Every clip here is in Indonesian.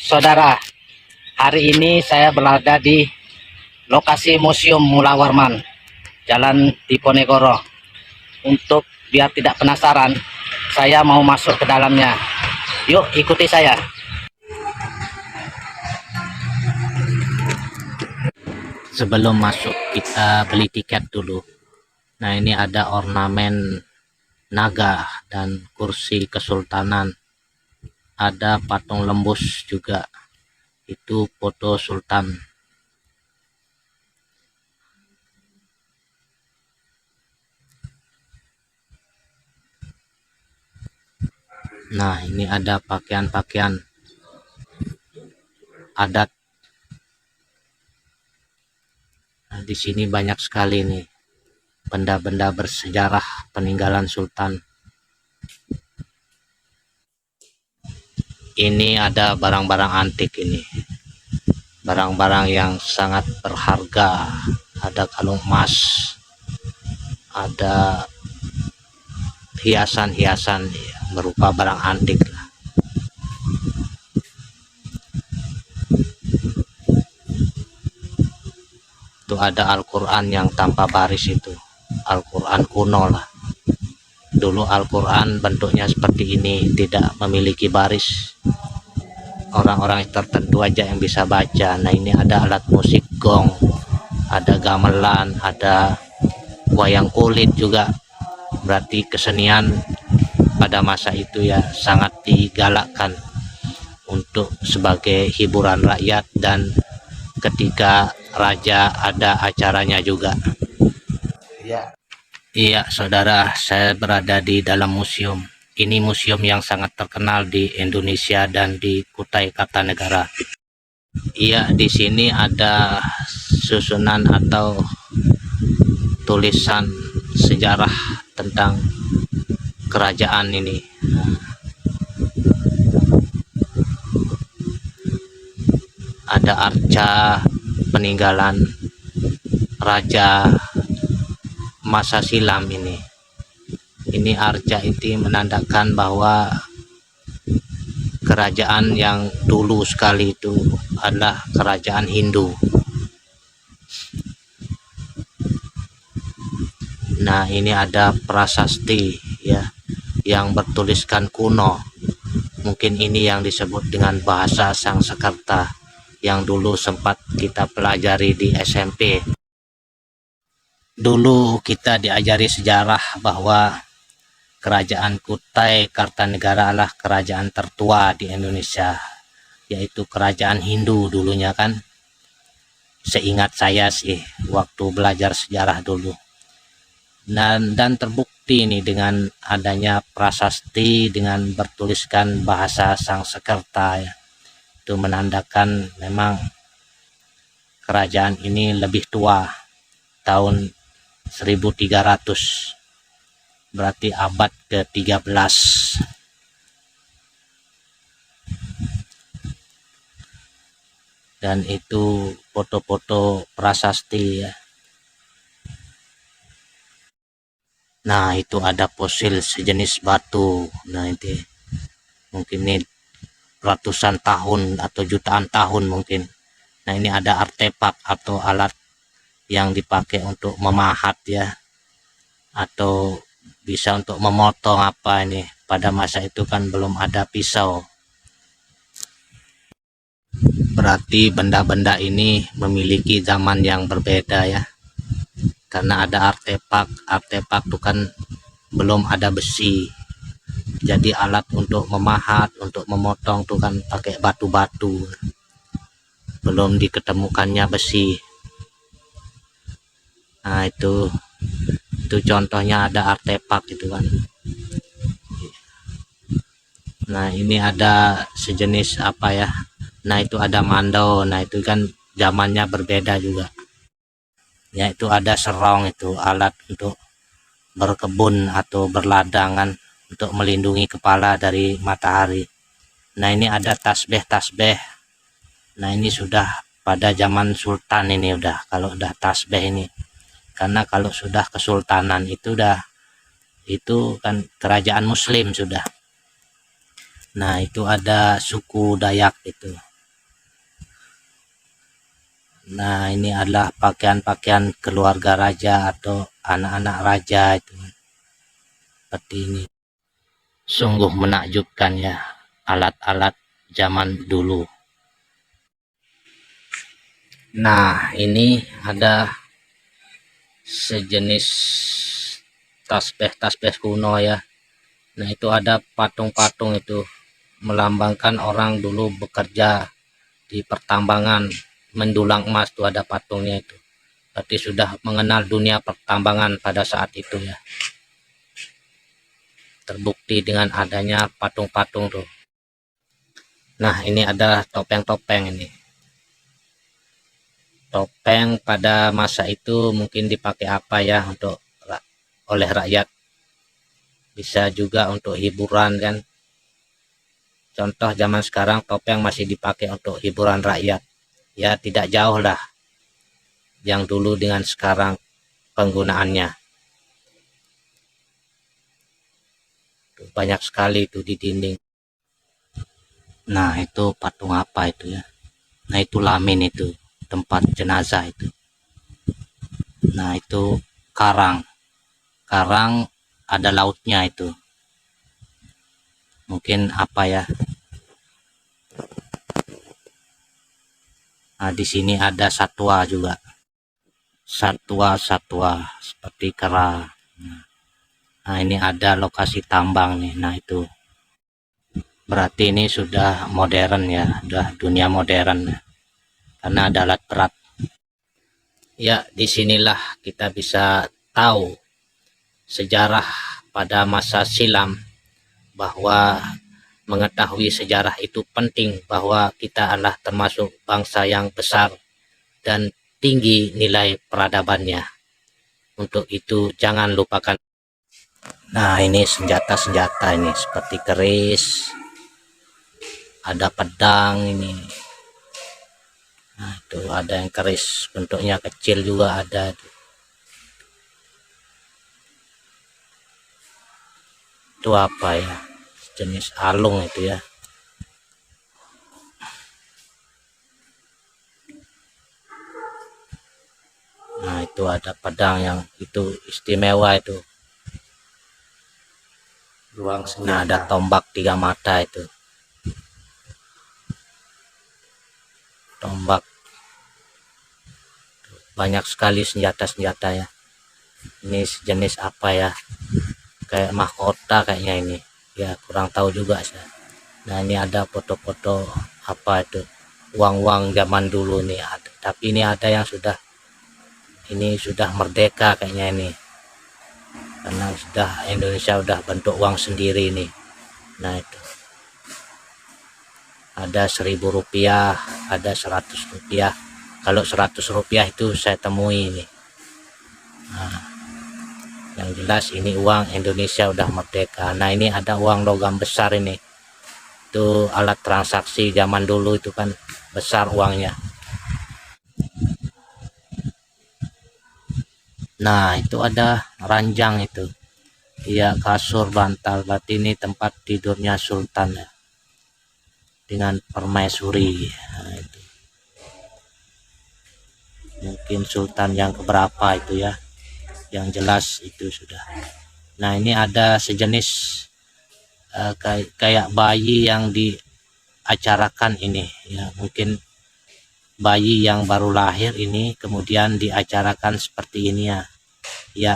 Saudara, hari ini saya berada di lokasi Museum Mula Warman, Jalan Diponegoro. Untuk biar tidak penasaran, saya mau masuk ke dalamnya. Yuk, ikuti saya. Sebelum masuk, kita beli tiket dulu. Nah, ini ada ornamen naga dan kursi kesultanan. Ada patung lembus juga. Itu foto sultan. Nah, ini ada pakaian-pakaian adat. Nah, di sini banyak sekali nih benda-benda bersejarah peninggalan sultan. Ini ada barang-barang antik ini. Barang-barang yang sangat berharga. Ada kalung emas. Ada hiasan-hiasan berupa barang antik. Itu ada Al-Quran yang tanpa baris itu. Al-Quran kuno lah. Dulu Al-Quran bentuknya seperti ini, tidak memiliki baris. Orang-orang tertentu aja yang bisa baca. Nah, ini ada alat musik gong, ada gamelan, ada wayang kulit juga. Berarti kesenian pada masa itu ya sangat digalakkan untuk sebagai hiburan rakyat, dan ketika raja ada acaranya juga. Iya, saudara, saya berada di dalam museum. Ini museum yang sangat terkenal di Indonesia dan di Kutai Kartanegara. Iya, di sini ada susunan atau tulisan sejarah tentang kerajaan ini. Ada arca peninggalan raja masa silam ini. Ini arca itu menandakan bahwa kerajaan yang dulu sekali itu adalah kerajaan Hindu. Nah, ini ada prasasti ya yang bertuliskan kuno. Mungkin ini yang disebut dengan bahasa Sangsekerta yang dulu sempat kita pelajari di SMP. Dulu kita diajari sejarah bahwa kerajaan Kutai Kartanegara adalah kerajaan tertua di Indonesia, yaitu kerajaan Hindu dulunya kan. Seingat saya sih waktu belajar sejarah dulu. Dan terbukti nih dengan adanya prasasti dengan bertuliskan bahasa Sangsekerta ya. Itu menandakan memang kerajaan ini lebih tua, tahun 1300, berarti abad ke-13. Dan itu foto-foto prasasti ya. Nah, itu ada fosil sejenis batu. Nah, itu mungkin ini ratusan tahun atau jutaan tahun mungkin. Nah, ini ada artefak atau alat yang dipakai untuk memahat ya, atau bisa untuk memotong apa ini. Pada masa itu kan belum ada pisau. Berarti benda-benda ini memiliki zaman yang berbeda ya, karena ada artefak itu kan belum ada besi. Jadi alat untuk memahat, untuk memotong tuh kan pakai batu-batu, belum diketemukannya besi. Nah, itu contohnya ada artefak itu kan. Nah, ini ada sejenis apa ya. Nah, itu ada mandau. Nah, itu kan zamannya berbeda juga. Ya, itu ada serong, itu alat untuk berkebun atau berladang kan, untuk melindungi kepala dari matahari. Nah, ini ada tasbih. Nah, ini sudah pada zaman sultan ini udah, kalau udah tasbih ini. Karena kalau sudah kesultanan itu kan kerajaan muslim sudah. Nah, itu ada suku Dayak itu. Nah, ini adalah pakaian-pakaian keluarga raja atau anak-anak raja itu. Seperti ini. Sungguh menakjubkan ya, alat-alat zaman dulu. Nah, ini ada sejenis tasbih kuno ya. Nah, itu ada patung-patung itu melambangkan orang dulu bekerja di pertambangan mendulang emas, tuh ada patungnya itu. Berarti sudah mengenal dunia pertambangan pada saat itu ya. Terbukti dengan adanya patung-patung tuh. Nah, ini ada topeng-topeng ini. Topeng pada masa itu mungkin dipakai apa ya untuk oleh rakyat. Bisa juga untuk hiburan kan. Contoh zaman sekarang topeng masih dipakai untuk hiburan rakyat. Ya tidak jauh lah yang dulu dengan sekarang penggunaannya. Banyak sekali itu di dinding. Nah, itu patung apa itu ya? Nah, itu lamin itu, tempat jenazah itu. Nah, itu karang. Karang ada lautnya itu. Mungkin apa ya? Nah, di sini ada satwa juga. Satwa-satwa seperti kera. Nah, ini ada lokasi tambang nih. Nah, itu. Berarti ini sudah modern ya, sudah dunia modern. Karena ada alat berat. Ya, disinilah kita bisa tahu sejarah pada masa silam, bahwa mengetahui sejarah itu penting, bahwa kita adalah termasuk bangsa yang besar dan tinggi nilai peradabannya. Untuk itu jangan lupakan. Nah, ini senjata-senjata ini seperti keris, ada pedang ini. Nah, itu ada yang keris bentuknya kecil juga ada. Itu apa ya? Jenis alung itu ya. Nah, itu ada pedang yang itu istimewa itu. Nah, ada tombak 3 mata itu. Tombak. Banyak sekali senjata-senjata ya. Ini sejenis apa ya? Kayak mahkota kayaknya ini. Ya, kurang tahu juga saya. Nah, ini ada foto-foto apa itu? Uang-uang zaman dulu nih ada. Tapi ini ada yang sudah merdeka kayaknya ini. Karena sudah Indonesia udah bentuk uang sendiri nih. Nah, itu. Ada 1.000 rupiah, ada 100 rupiah. Kalau 100 rupiah itu saya temui ini. Nah, yang jelas ini uang Indonesia udah merdeka. Nah, ini ada uang logam besar ini. Itu alat transaksi zaman dulu itu kan besar uangnya. Nah, itu ada ranjang itu. Iya, kasur bantal. Berarti ini tempat tidurnya sultan ya. Dengan permaisuri. Nah, itu. Mungkin sultan yang keberapa itu ya. Yang jelas itu sudah. Nah, ini ada sejenis kayak bayi yang diacarakan ini ya, mungkin bayi yang baru lahir ini kemudian diacarakan seperti ini ya. Ya,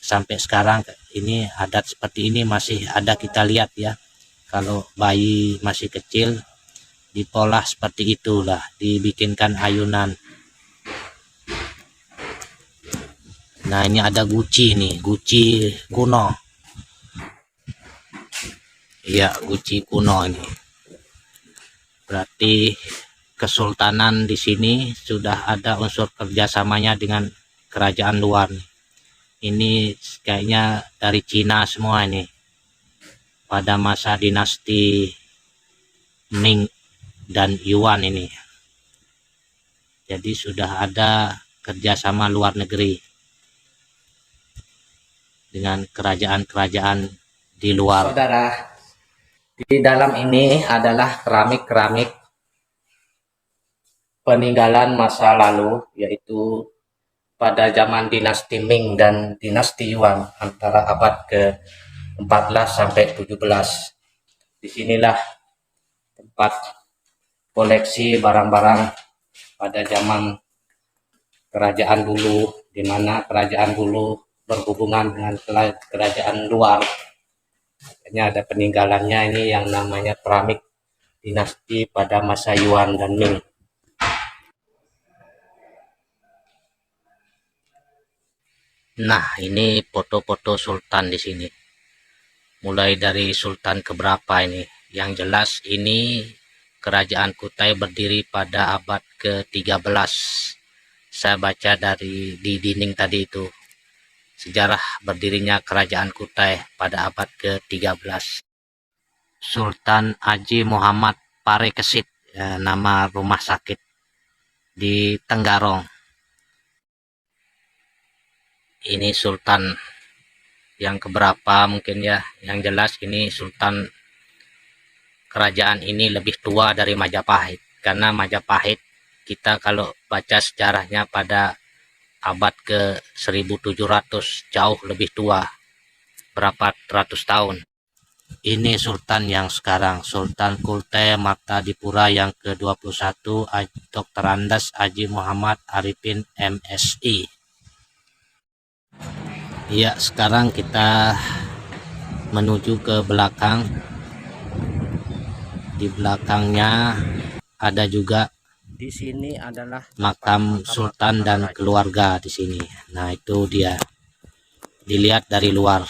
sampai sekarang ini adat seperti ini masih ada kita lihat ya. Kalau bayi masih kecil dipolah seperti itulah, dibikinkan ayunan. Nah, ini ada guci nih, guci kuno. Iya, guci kuno ini. Berarti kesultanan di sini sudah ada unsur kerjasamanya dengan kerajaan luar. Ini kayaknya dari Cina semua ini. Pada masa dinasti Ming dan Yuan ini. Jadi sudah ada kerjasama luar negeri dengan kerajaan-kerajaan di luar. Saudara, di dalam ini adalah keramik-keramik peninggalan masa lalu, yaitu pada zaman dinasti Ming dan dinasti Yuan antara abad ke-14 sampai 17. Disinilah tempat koleksi barang-barang pada zaman kerajaan dulu, di mana kerajaan dulu berhubungan dengan kerajaan luar. Makanya ada peninggalannya ini yang namanya keramik dinasti pada masa Yuan dan Ming. Nah, ini foto-foto sultan di sini. Mulai dari sultan keberapa ini? Yang jelas ini kerajaan Kutai berdiri pada abad ke-13. Saya baca dari di dinding tadi itu. Sejarah berdirinya kerajaan Kutai pada abad ke-13. Sultan Haji Muhammad Parekesit, ya, nama rumah sakit di Tenggarong. Ini sultan yang keberapa mungkin ya. Yang jelas ini sultan kerajaan ini lebih tua dari Majapahit, karena Majapahit kita kalau baca sejarahnya pada abad ke 1700, jauh lebih tua, berapa ratus tahun. Ini sultan yang sekarang, Sultan Kutai Martadipura yang ke-21, Dr. Andas Haji Muhammad Arifin MSI. Ya, sekarang kita menuju ke belakang. Di belakangnya ada juga di sini adalah makam sultan dan keluarga di sini. Nah, itu dia. Dilihat dari luar.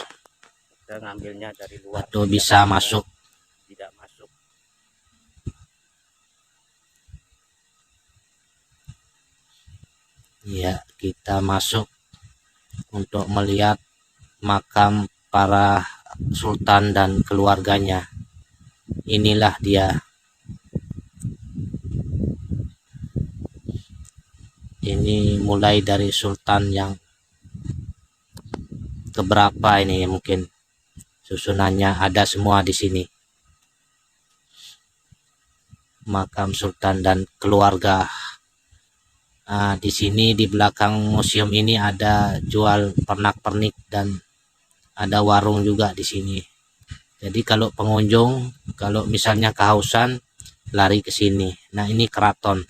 Kita ngambilnya dari luar. Atau bisa masuk. Tidak masuk. Ya, kita masuk untuk melihat makam para sultan dan keluarganya. Inilah dia. Ini mulai dari sultan yang keberapa ini, mungkin susunannya ada semua di sini. Makam sultan dan keluarga. Nah, di sini di belakang museum ini ada jual pernak-pernik dan ada warung juga di sini. Jadi kalau pengunjung, kalau misalnya kehausan, lari ke sini. Nah, ini keraton,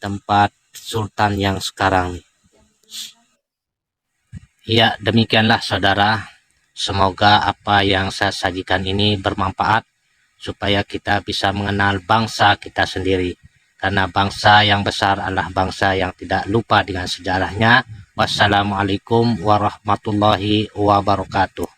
tempat sultan yang sekarang. Ya, demikianlah saudara. Semoga apa yang saya sajikan ini bermanfaat supaya kita bisa mengenal bangsa kita sendiri. Karena bangsa yang besar adalah bangsa yang tidak lupa dengan sejarahnya. Wassalamualaikum warahmatullahi wabarakatuh.